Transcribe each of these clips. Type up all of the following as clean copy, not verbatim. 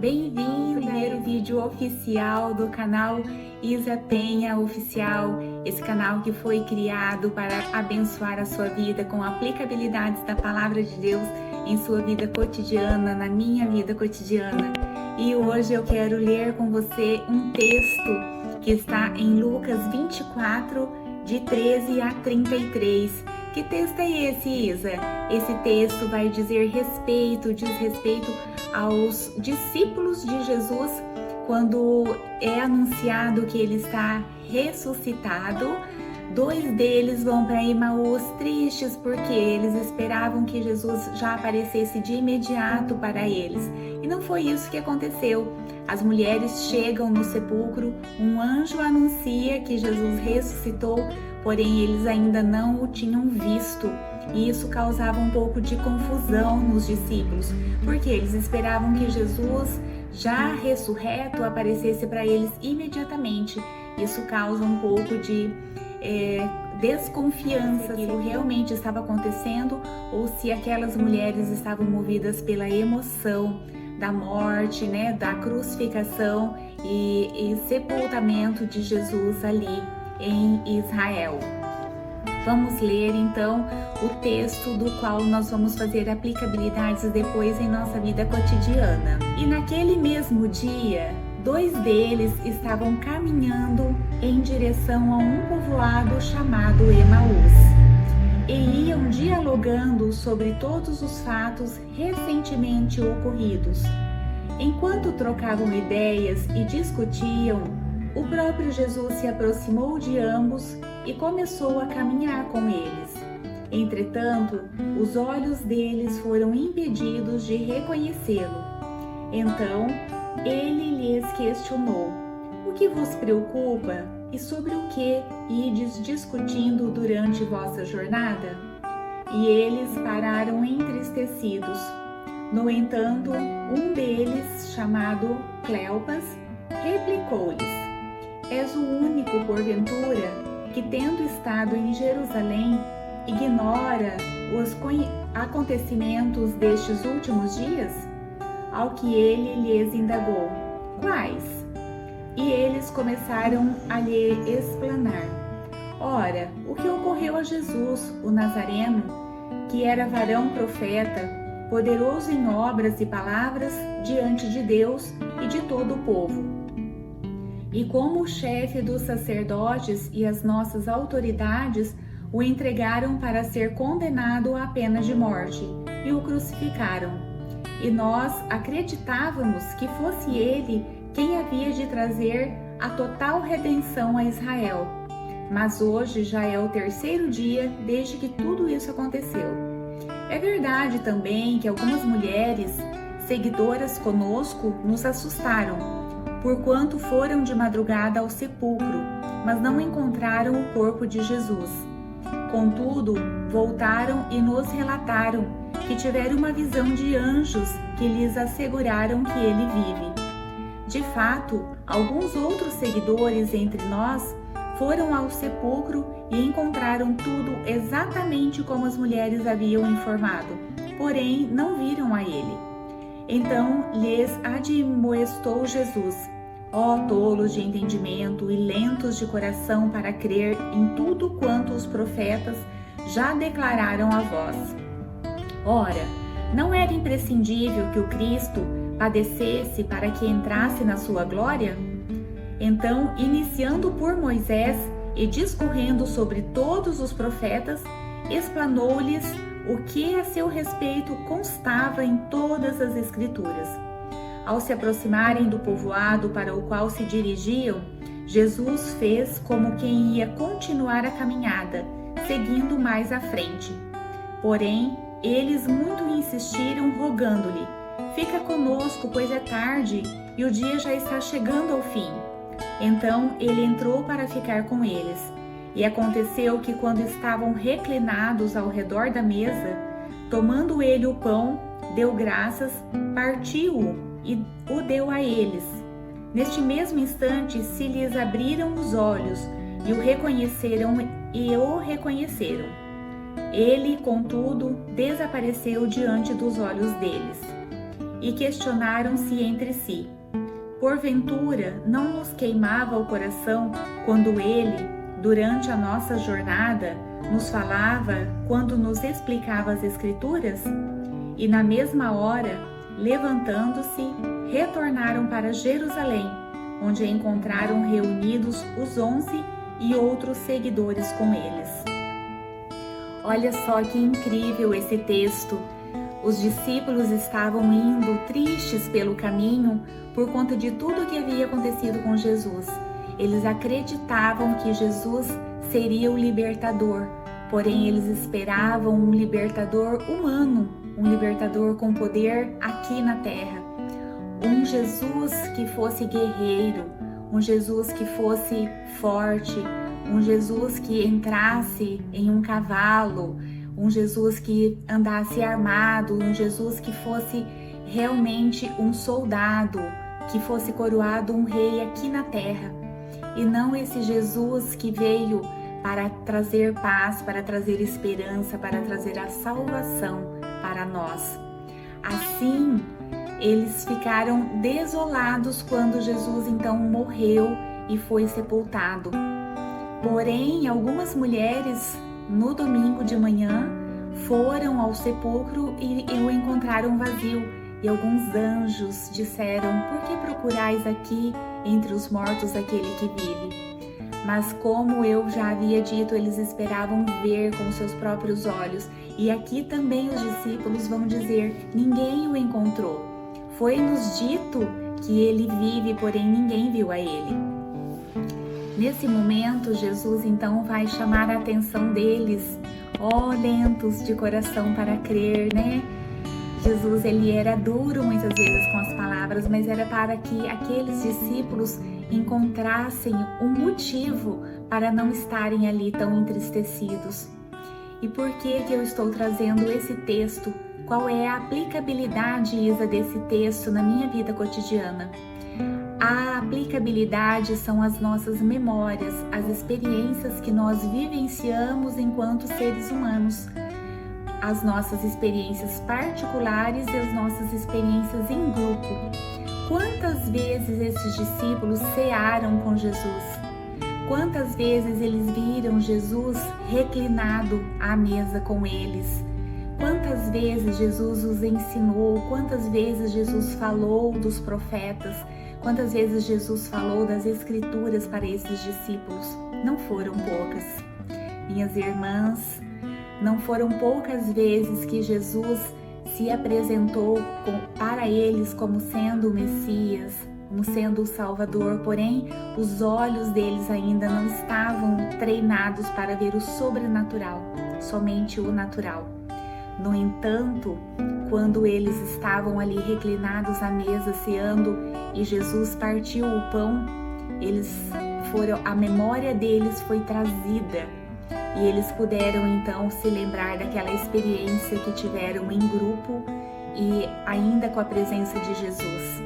Bem-vindo ao primeiro vídeo oficial do canal Isa Penha Oficial, esse canal que foi criado para abençoar a sua vida com aplicabilidades da Palavra de Deus em sua vida cotidiana, na minha vida cotidiana. E hoje eu quero ler com você um texto que está em Lucas 24, de 13 a 33. Que texto é esse, Isa? Esse texto vai diz respeito aos discípulos de Jesus quando é anunciado que ele está ressuscitado. 2 deles vão para Emaús tristes porque eles esperavam que Jesus já aparecesse de imediato para eles. E não foi isso que aconteceu. As mulheres chegam no sepulcro, um anjo anuncia que Jesus ressuscitou, porém eles ainda não o tinham visto. E isso causava um pouco de confusão nos discípulos, porque eles esperavam que Jesus, já ressurreto, aparecesse para eles imediatamente. Isso causa um pouco de desconfiança se aquilo realmente estava acontecendo ou se aquelas mulheres estavam movidas pela emoção da morte, da crucificação e sepultamento de Jesus ali em Israel. Vamos ler então o texto do qual nós vamos fazer aplicabilidades depois em nossa vida cotidiana. E naquele mesmo dia, 2 deles estavam caminhando em direção a um povoado chamado Emaús e iam dialogando sobre todos os fatos recentemente ocorridos. Enquanto trocavam ideias e discutiam, o próprio Jesus se aproximou de ambos e começou a caminhar com eles. Entretanto, os olhos deles foram impedidos de reconhecê-lo. Então, ele lhes questionou: "O que vos preocupa e sobre o que ides discutindo durante vossa jornada?" E eles pararam entristecidos. No entanto, um deles, chamado Cleopas, replicou-lhes: "És o único, porventura, que, tendo estado em Jerusalém, ignora os acontecimentos destes últimos dias?" Ao que ele lhes indagou: "Quais?" E eles começaram a lhe explanar: "Ora, o que ocorreu a Jesus, o Nazareno, que era varão profeta, poderoso em obras e palavras diante de Deus e de todo o povo. E como o chefe dos sacerdotes e as nossas autoridades o entregaram para ser condenado à pena de morte e o crucificaram. E nós acreditávamos que fosse ele quem havia de trazer a total redenção a Israel. Mas hoje já é o 3º dia desde que tudo isso aconteceu. É verdade também que algumas mulheres, seguidoras conosco, nos assustaram, porquanto foram de madrugada ao sepulcro, mas não encontraram o corpo de Jesus. Contudo, voltaram e nos relataram que tiveram uma visão de anjos que lhes asseguraram que ele vive. De fato, alguns outros seguidores entre nós foram ao sepulcro e encontraram tudo exatamente como as mulheres haviam informado, porém não viram a ele. Então lhes admoestou Jesus: ó tolos de entendimento e lentos de coração para crer em tudo quanto os profetas já declararam a vós. Ora, não era imprescindível que o Cristo padecesse para que entrasse na sua glória? Então, iniciando por Moisés e discorrendo sobre todos os profetas, explanou-lhes o que a seu respeito constava em todas as Escrituras. Ao se aproximarem do povoado para o qual se dirigiam, Jesus fez como quem ia continuar a caminhada, seguindo mais à frente. Porém, eles muito insistiram, rogando-lhe: "Fica conosco, pois é tarde e o dia já está chegando ao fim." Então ele entrou para ficar com eles. E aconteceu que, quando estavam reclinados ao redor da mesa, tomando ele o pão, deu graças, partiu-o e o deu a eles. Neste mesmo instante se lhes abriram os olhos e o reconheceram. Ele, contudo, desapareceu diante dos olhos deles. e questionaram-se entre si: porventura não nos queimava o coração quando ele, durante a nossa jornada, nos falava quando nos explicava as Escrituras? E na mesma hora, levantando-se, retornaram para Jerusalém, onde encontraram reunidos os 11 e outros seguidores com eles. Olha só que incrível esse texto. Os discípulos estavam indo tristes pelo caminho por conta de tudo que havia acontecido com Jesus. Eles acreditavam que Jesus seria o libertador, porém eles esperavam um libertador humano, um libertador com poder aqui na terra. Um Jesus que fosse guerreiro, um Jesus que fosse forte, um Jesus que entrasse em um cavalo, um Jesus que andasse armado, um Jesus que fosse realmente um soldado, que fosse coroado um rei aqui na terra. E não esse Jesus que veio para trazer paz, para trazer esperança, para trazer a salvação para nós. Assim, eles ficaram desolados quando Jesus então morreu e foi sepultado. Porém, algumas mulheres no domingo de manhã foram ao sepulcro e o encontraram vazio. E alguns anjos disseram: por que procurais aqui entre os mortos aquele que vive? Mas como eu já havia dito, eles esperavam ver com seus próprios olhos. E aqui também os discípulos vão dizer: ninguém o encontrou. Foi-nos dito que ele vive, porém ninguém viu a ele. Nesse momento, Jesus então vai chamar a atenção deles. Ó, lentos de coração para crer, né? Jesus, ele era duro muitas vezes com as palavras, mas era para que aqueles discípulos encontrassem um motivo para não estarem ali tão entristecidos. E por que eu estou trazendo esse texto? Qual é a aplicabilidade, Isa, desse texto na minha vida cotidiana? A aplicabilidade são as nossas memórias, as experiências que nós vivenciamos enquanto seres humanos. As nossas experiências particulares e as nossas experiências em grupo. Quantas vezes esses discípulos cearam com Jesus? Quantas vezes eles viram Jesus reclinado à mesa com eles? Quantas vezes Jesus os ensinou? Quantas vezes Jesus falou dos profetas? Quantas vezes Jesus falou das Escrituras para esses discípulos? Não foram poucas. Minhas irmãs, não foram poucas vezes que Jesus se apresentou para eles como sendo o Messias, como sendo o Salvador, porém os olhos deles ainda não estavam treinados para ver o sobrenatural, somente o natural. No entanto, quando eles estavam ali reclinados à mesa ceando e Jesus partiu o pão, a memória deles foi trazida. E eles puderam então se lembrar daquela experiência que tiveram em grupo e ainda com a presença de Jesus.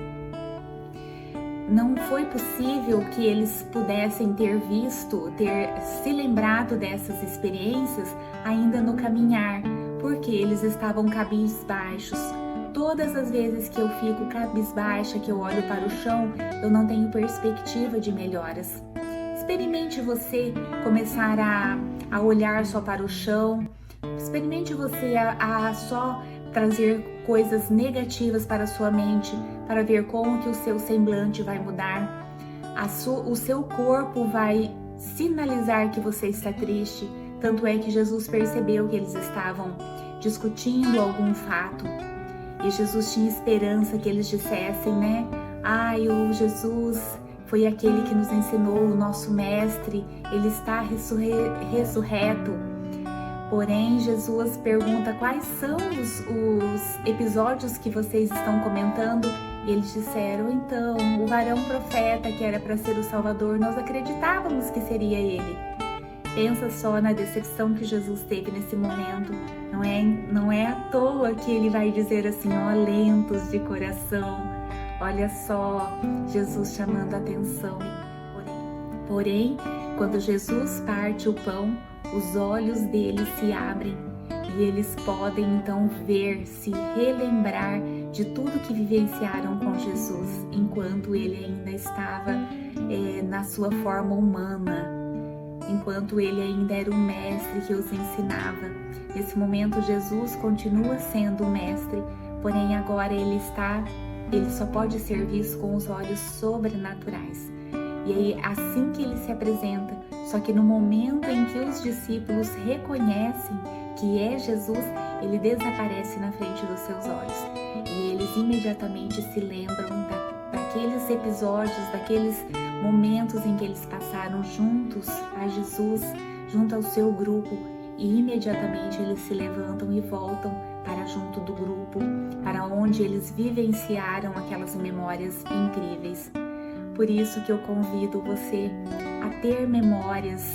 Não foi possível que eles pudessem ter se lembrado dessas experiências ainda no caminhar, porque eles estavam cabisbaixos. Todas as vezes que eu fico cabisbaixa, que eu olho para o chão, eu não tenho perspectiva de melhoras. Experimente você começar a olhar só para o chão. Experimente você a só trazer coisas negativas para a sua mente, para ver como que o seu semblante vai mudar. O seu corpo vai sinalizar que você está triste. Tanto é que Jesus percebeu que eles estavam discutindo algum fato. E Jesus tinha esperança que eles dissessem, né? O Jesus foi aquele que nos ensinou, o nosso mestre, ele está ressurreto. Porém, Jesus pergunta quais são os episódios que vocês estão comentando. E eles disseram: então, o varão profeta que era para ser o Salvador, nós acreditávamos que seria ele. Pensa só na decepção que Jesus teve nesse momento. Não é à toa que ele vai dizer assim: ó, lentos de coração. Olha só, Jesus chamando a atenção. Porém, quando Jesus parte o pão, os olhos deles se abrem e eles podem então ver, se relembrar de tudo que vivenciaram com Jesus enquanto ele ainda estava na sua forma humana, enquanto ele ainda era um mestre que os ensinava. Nesse momento Jesus continua sendo o mestre, porém agora ele só pode ser visto com os olhos sobrenaturais. E aí, assim que ele se apresenta, só que no momento em que os discípulos reconhecem que é Jesus, ele desaparece na frente dos seus olhos. E eles imediatamente se lembram daqueles episódios, daqueles momentos em que eles passaram juntos a Jesus, junto ao seu grupo, e imediatamente eles se levantam e voltam para junto do grupo, para onde eles vivenciaram aquelas memórias incríveis. Por isso que eu convido você a ter memórias,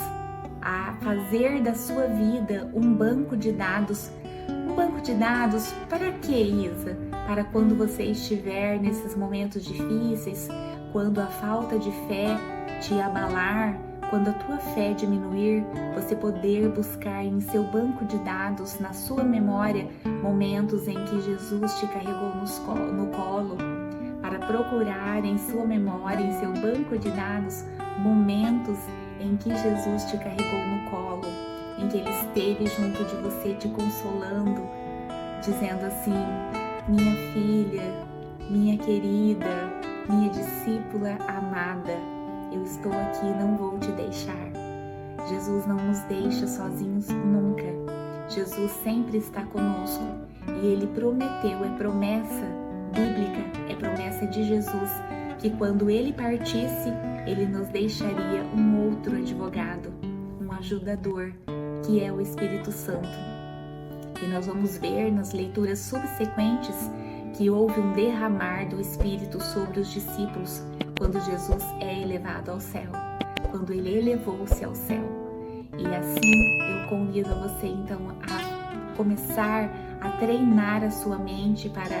a fazer da sua vida um banco de dados. Um banco de dados para quê, Isa? Para quando você estiver nesses momentos difíceis, quando a falta de fé te abalar, quando a tua fé diminuir, você poder buscar em seu banco de dados, na sua memória, momentos em que Jesus te carregou no colo, para procurar em sua memória, em seu banco de dados, momentos em que Jesus te carregou no colo, em que Ele esteve junto de você te consolando, dizendo assim: minha filha, minha querida, minha discípula amada, eu estou aqui, não vou te deixar. Jesus não nos deixa sozinhos nunca. Jesus sempre está conosco e Ele prometeu, é promessa bíblica, é promessa de Jesus, que quando Ele partisse, Ele nos deixaria um outro advogado, um ajudador, que é o Espírito Santo. E nós vamos ver nas leituras subsequentes que houve um derramar do Espírito sobre os discípulos quando Jesus é elevado ao céu, quando Ele elevou-se ao céu. E assim eu convido a você então a começar a treinar a sua mente para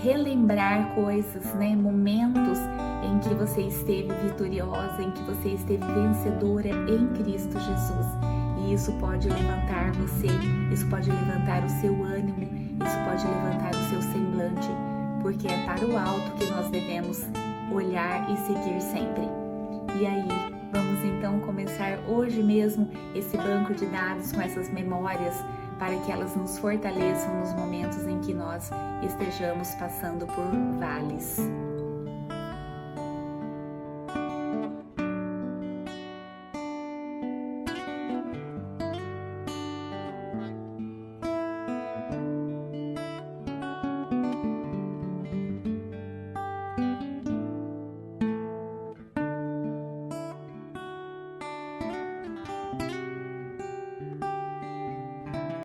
relembrar coisas, momentos em que você esteve vitoriosa, em que você esteve vencedora em Cristo Jesus. E isso pode levantar você, isso pode levantar o seu ânimo, isso pode levantar o seu semblante, porque é para o alto que nós devemos olhar e seguir sempre. E aí, vamos então começar hoje mesmo esse banco de dados com essas memórias, para que elas nos fortaleçam nos momentos em que nós estejamos passando por vales.